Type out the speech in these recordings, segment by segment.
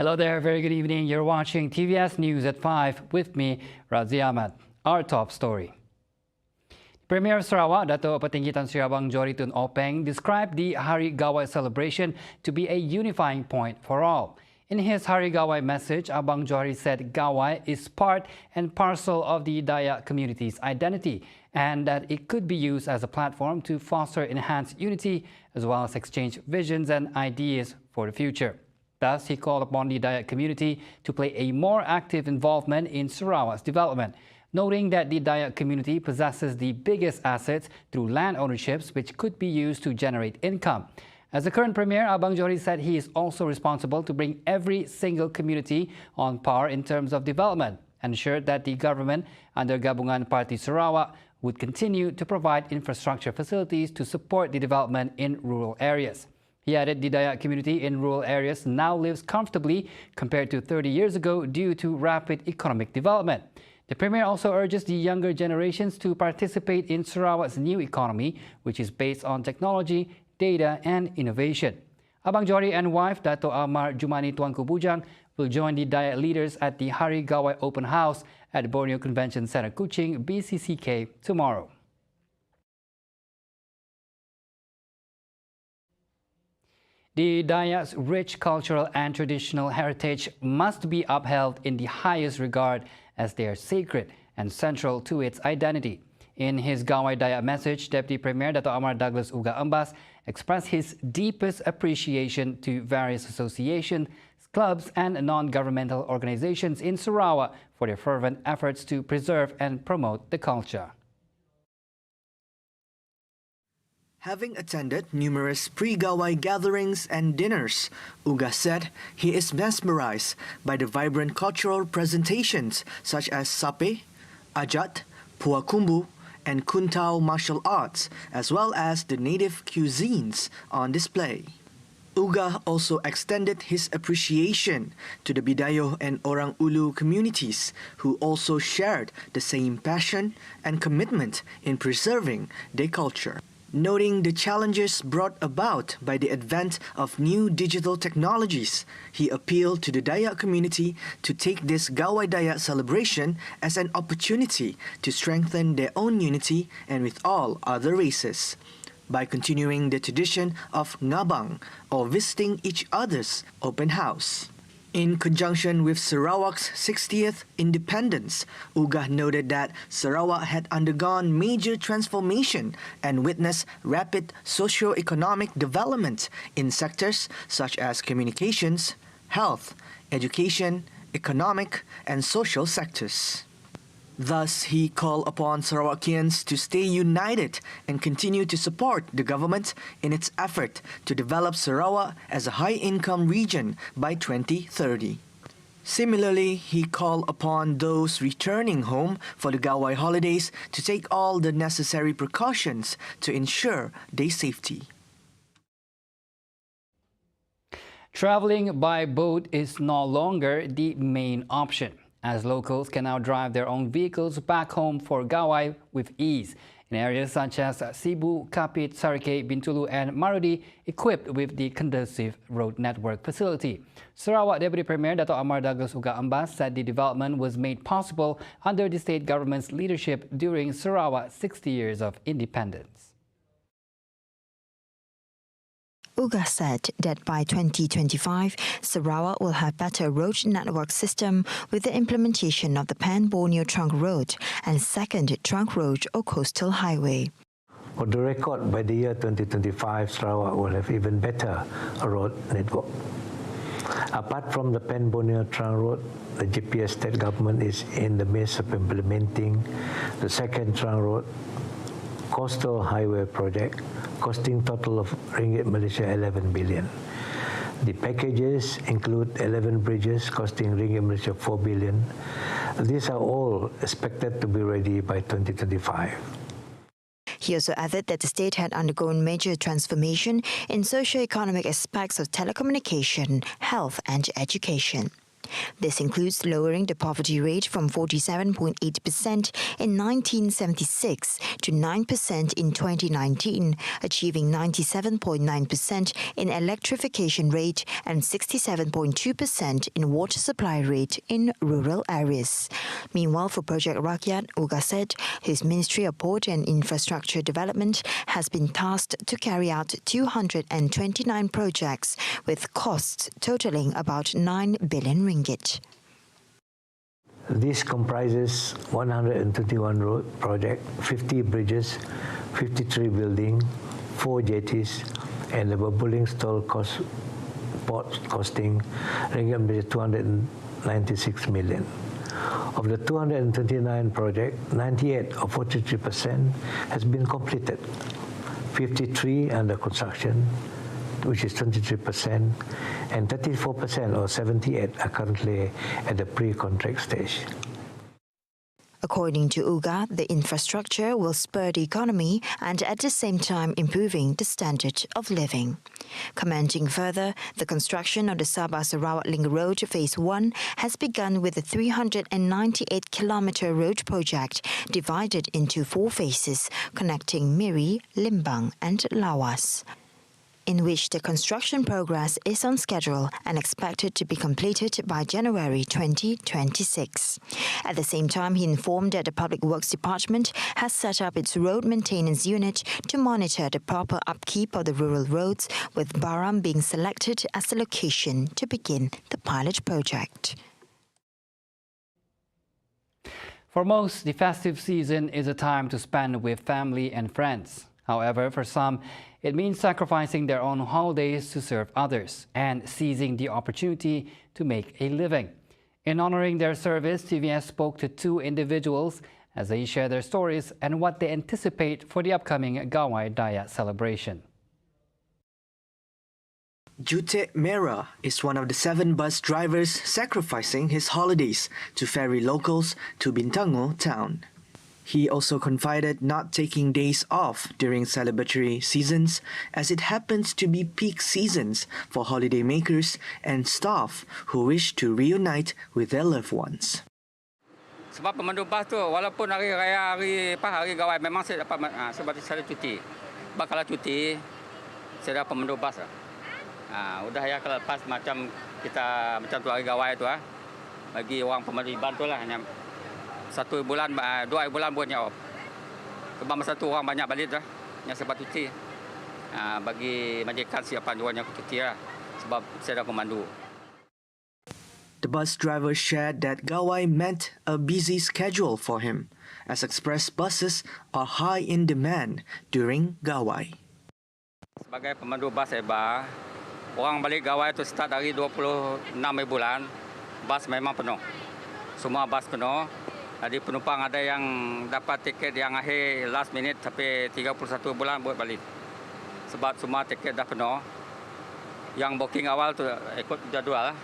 Hello there, very good evening. You're watching TVS News at 5 with me, Razi Ahmad. Our top story. Premier of Sarawak, Dato' Petinggi Tan Sri Abang Johari Tun Openg, described the Hari GAWAI celebration to be a unifying point for all. In his Hari GAWAI message, Abang Johari said GAWAI is part and parcel of the Dayak community's identity and that it could be used as a platform to foster enhanced unity as well as exchange visions and ideas for the future. Thus, he called upon the Dayak community to play a more active involvement in Sarawak's development, noting that the Dayak community possesses the biggest assets through land ownerships which could be used to generate income. As the current Premier, Abang Johari said he is also responsible to bring every single community on par in terms of development, and ensured that the government under Gabungan Parti Sarawak would continue to provide infrastructure facilities to support the development in rural areas. He added the Dayak community in rural areas now lives comfortably compared to 30 years ago due to rapid economic development. The Premier also urges the younger generations to participate in Sarawak's new economy, which is based on technology, data and innovation. Abang Johari and wife, Dato' Amar Jumani Tuanku Bujang, will join the Dayak leaders at the Hari GAWAI Open House at Borneo Convention Centre Kuching, BCCK, tomorrow. The Dayak's rich cultural and traditional heritage must be upheld in the highest regard as they are sacred and central to its identity. In his GAWAI Dayak message, Deputy Premier Dato' Amar Douglas Uga Ambas expressed his deepest appreciation to various associations, clubs and non-governmental organizations in Sarawak for their fervent efforts to preserve and promote the culture. Having attended numerous pre-GAWAI gatherings and dinners, Uga said he is mesmerized by the vibrant cultural presentations such as sape, ajat, puakumbu, and kuntau martial arts, as well as the native cuisines on display. Uga also extended his appreciation to the Bidayoh and Orang Ulu communities who also shared the same passion and commitment in preserving their culture. Noting the challenges brought about by the advent of new digital technologies, he appealed to the Dayak community to take this GAWAI Dayak celebration as an opportunity to strengthen their own unity and with all other races, by continuing the tradition of ngabang, or visiting each other's open house. In conjunction with Sarawak's 60th independence, Uga noted that Sarawak had undergone major transformation and witnessed rapid socio-economic development in sectors such as communications, health, education, economic and social sectors. Thus, he called upon Sarawakians to stay united and continue to support the government in its effort to develop Sarawak as a high-income region by 2030. Similarly, he called upon those returning home for the GAWAI holidays to take all the necessary precautions to ensure their safety. Traveling by boat is no longer the main option, as locals can now drive their own vehicles back home for GAWAI with ease in areas such as Cebu, Kapit, Sarike, Bintulu and Marudi, equipped with the conducive road network facility. Sarawak Deputy Premier Dato' Amar Douglas Uga Ambas said the development was made possible under the state government's leadership during Sarawak's 60 years of independence. Uga said that by 2025, Sarawak will have better road network system with the implementation of the Pan-Borneo Trunk Road and Second Trunk Road or Coastal Highway. For the record, by the year 2025, Sarawak will have even better road network. Apart from the Pan-Borneo Trunk Road, the GPS state government is in the midst of implementing the Second Trunk Road Coastal Highway project, costing total of ringgit Malaysia 11 billion. The packages include 11 bridges costing ringgit Malaysia 4 billion. These are all expected to be ready by 2025. He also added that the state had undergone major transformation in socio-economic aspects of telecommunication, health and education. This includes lowering the poverty rate from 47.8% in 1976 to 9% in 2019, achieving 97.9% in electrification rate and 67.2% in water supply rate in rural areas. Meanwhile, for Project Rakyat, Uga said his Ministry of Port and Infrastructure Development has been tasked to carry out 229 projects with costs totaling about 9 billion ringgit. This comprises 121 road projects, 50 bridges, 53 buildings, 4 jetties, and the bubbling stall port costing ringgit 296 million. Of the 229 projects, 98 or 43% has been completed, 53 under construction, which is 23%, and 34% or 78 are currently at the pre-contract stage. According to Uga, the infrastructure will spur the economy and at the same time improving the standard of living. Commenting further, the construction of the Sabah-Sarawak Link Road Phase 1 has begun with a 398-kilometre road project divided into 4 phases connecting Miri, Limbang and Lawas, in which the construction progress is on schedule and expected to be completed by January 2026. At the same time, he informed that the Public Works Department has set up its road maintenance unit to monitor the proper upkeep of the rural roads, with Baram being selected as the location to begin the pilot project. For most, the festive season is a time to spend with family and friends. However, for some, it means sacrificing their own holidays to serve others and seizing the opportunity to make a living. In honoring their service, TVS spoke to 2 individuals as they share their stories and what they anticipate for the upcoming GAWAI Dayak celebration. Jute Mera is one of the 7 bus drivers sacrificing his holidays to ferry locals to Bintango town. He also confided not taking days off during celebratory seasons, as it happens to be peak seasons for holidaymakers and staff who wish to reunite with their loved ones. Sebab pemandu bas tu walaupun hari raya hari gawai memang saya dapat sebab saya cuti. Sebab kalau cuti saya dapat pemandu bas. Udah ya kalau lepas macam kita macam tu hari gawai tu bagi orang pemandu ban tu lah hanya 1 bulan 2 bulan buatnya off. Sebab masa tu orang banyak balik dah yang sebab cuti. Bagi majikan siapan jualnya cuti lah sebab saya dah pemandu. The bus driver shared that GAWAI meant a busy schedule for him, as express buses are high in demand during GAWAI. Sebagai pemandu bas hebat, orang balik GAWAI tu start dari 26 bulan, bas memang penuh. Semua bas penuh. Jadi penumpang ada yang dapat tiket yang akhir last minute sampai 31 bulan buat balik. Sebab semua tiket dah penuh. Yang booking awal tu ikut jadual lah.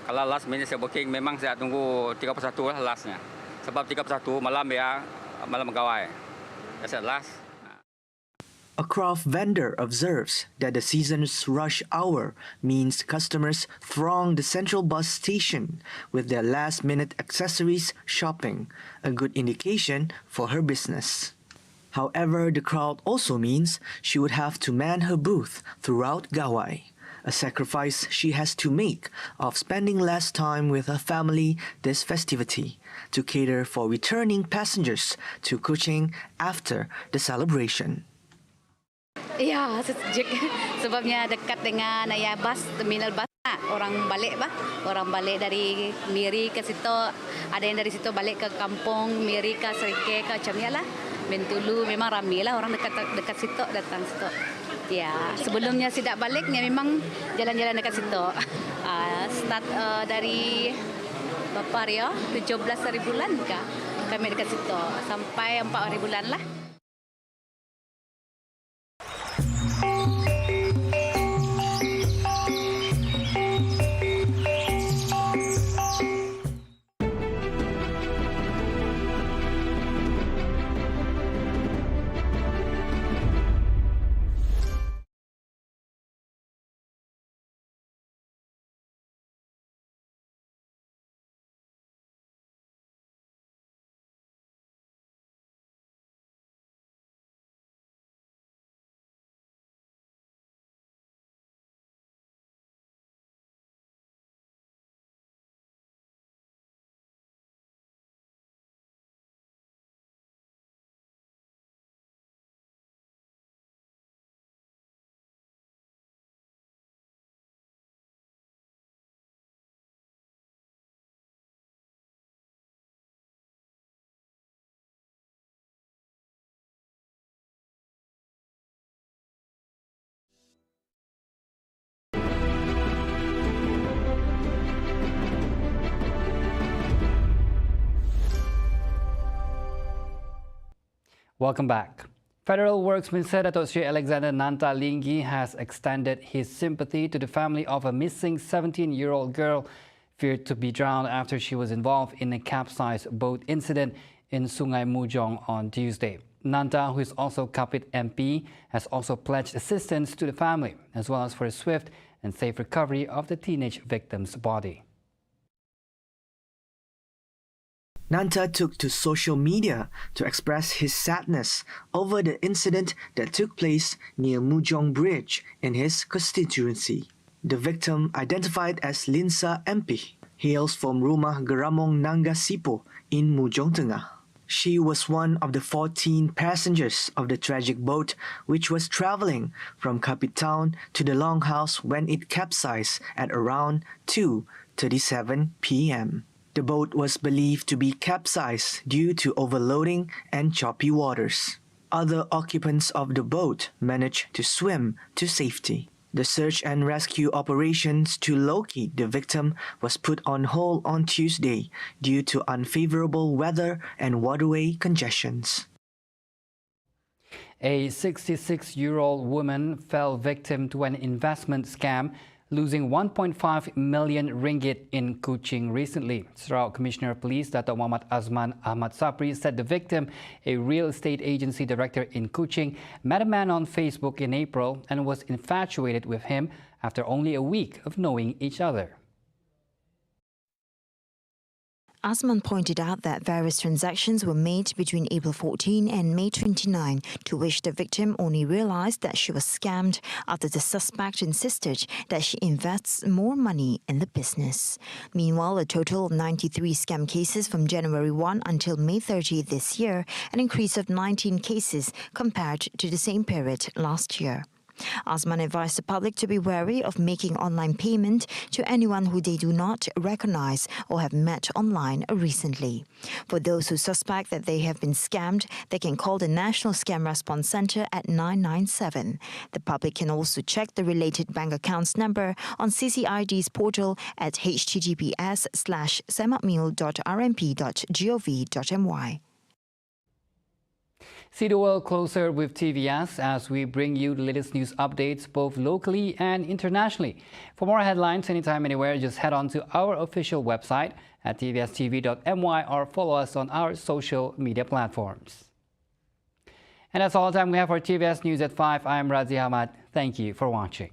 Kalau last minute saya booking memang saya tunggu 31 lah lastnya. Sebab 31 malam GAWAI. That's it last. A craft vendor observes that the season's rush hour means customers throng the central bus station with their last-minute accessories shopping, a good indication for her business. However, the crowd also means she would have to man her booth throughout GAWAI, a sacrifice she has to make of spending less time with her family this festivity to cater for returning passengers to Kuching after the celebration. Ya, sebabnya dekat dengan bus, terminal bus. Orang balik dari Miri ke situ, ada yang dari situ balik ke kampung Miri ke Serike ke macam lah. Bentulu memang ramai lah orang dekat situ datang situ. Ya, sebelumnya tidak baliknya memang jalan-jalan dekat situ. Start dari berapa hari 17 hari bulan kah kami dekat situ sampai 4 hari bulan lah. Welcome back. Federal Works Minister Dato' Sri Alexander Nanta Linggi has extended his sympathy to the family of a missing 17-year-old girl feared to be drowned after she was involved in a capsized boat incident in Sungai Mujong on Tuesday. Nanta, who is also Kapit MP, has also pledged assistance to the family, as well as for a swift and safe recovery of the teenage victim's body. Nanta took to social media to express his sadness over the incident that took place near Mujong Bridge in his constituency. The victim, identified as Linsa MP, hails from Rumah Geramong Nangga Sipo in Mujong Tengah. She was one of the 14 passengers of the tragic boat, which was traveling from Kapit Town to the Longhouse when it capsized at around 2:37 p.m. The boat was believed to be capsized due to overloading and choppy waters. Other occupants of the boat managed to swim to safety. The search and rescue operations to locate the victim was put on hold on Tuesday due to unfavorable weather and waterway congestions. A 66-year-old woman fell victim to an investment scam, losing 1.5 million ringgit in Kuching recently. Sarawak Commissioner of Police Dato' Muhammad Azman Ahmad Sapri said the victim, a real estate agency director in Kuching, met a man on Facebook in April and was infatuated with him after only a week of knowing each other. Azman pointed out that various transactions were made between April 14 and May 29, to which the victim only realized that she was scammed after the suspect insisted that she invests more money in the business. Meanwhile, a total of 93 scam cases from January 1 until May 30 this year, an increase of 19 cases compared to the same period last year. Azman advised the public to be wary of making online payment to anyone who they do not recognize or have met online recently. For those who suspect that they have been scammed, they can call the National Scam Response Centre at 997. The public can also check the related bank accounts number on CCID's portal at https://semakmil.rmp.gov.my. See the world closer with TVS as we bring you the latest news updates both locally and internationally. For more headlines anytime, anywhere, just head on to our official website at tvstv.my or follow us on our social media platforms. And that's all the time we have for TVS News at 5. I'm Razi Ahmad. Thank you for watching.